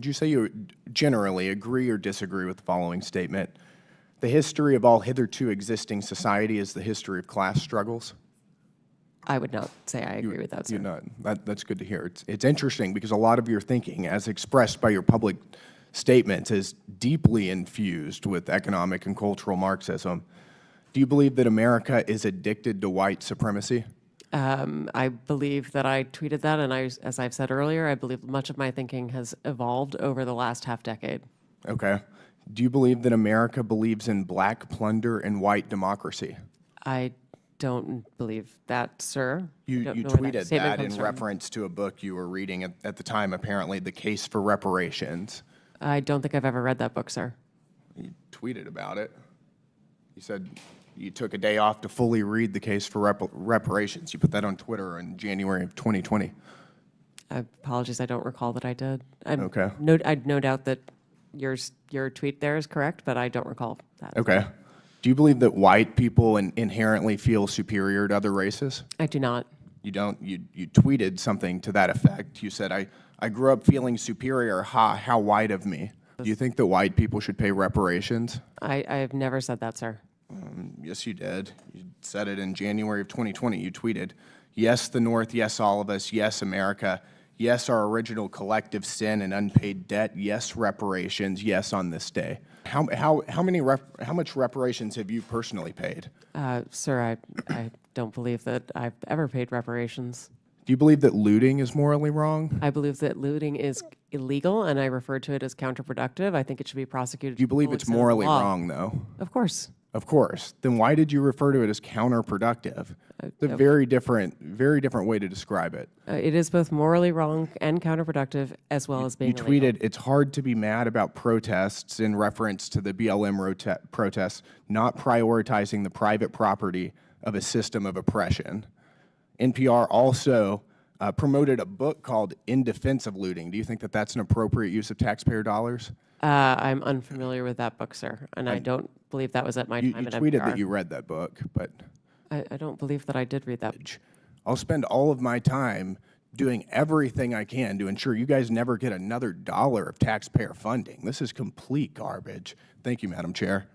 Would you say you generally agree or disagree with the following statement? The history of all hitherto existing society is the history of class struggles? I would not say I agree with that, sir. You're not. That's good to hear. It's interesting because a lot of your thinking, as expressed by your public statements, is deeply infused with economic and cultural Marxism. Do you believe that America is addicted to white supremacy? I believe that I tweeted that, and as I've said earlier, I believe much of my thinking has evolved over the last half-decade. Okay. Do you believe that America believes in black plunder and white democracy? I don't believe that, sir. You tweeted that in reference to a book you were reading at the time, apparently, The Case for Reparations. I don't think I've ever read that book, sir. You tweeted about it. You said you took a day off to fully read The Case for Reparations. You put that on Twitter in January of 2020. Apologies, I don't recall that I did. Okay. I'd no doubt that your tweet there is correct, but I don't recall that. Okay. Do you believe that white people inherently feel superior to other races? I do not. You don't? You tweeted something to that effect. You said, I grew up feeling superior. Ha, how white of me. Do you think that white people should pay reparations? I have never said that, sir. Yes, you did. You said it in January of 2020. You tweeted, yes, the North, yes, all of us, yes, America, yes, our original collective sin and unpaid debt, yes, reparations, yes, on this day. How much reparations have you personally paid? Sir, I don't believe that I've ever paid reparations. Do you believe that looting is morally wrong? I believe that looting is illegal, and I refer to it as counterproductive. I think it should be prosecuted. Do you believe it's morally wrong, though? Of course. Of course. Then why did you refer to it as counterproductive? It's a very different way to describe it. It is both morally wrong and counterproductive, as well as being illegal. You tweeted, it's hard to be mad about protests in reference to the BLM protests, not prioritizing the private property of a system of oppression. NPR also promoted a book called In Defense of Looting. Do you think that that's an appropriate use of taxpayer dollars? I'm unfamiliar with that book, sir, and I don't believe that was at my time at NPR. You tweeted that you read that book, but I don't believe that I did read that. I'll spend all of my time doing everything I can to ensure you guys never get another dollar of taxpayer funding. This is complete garbage. Thank you, Madam Chair.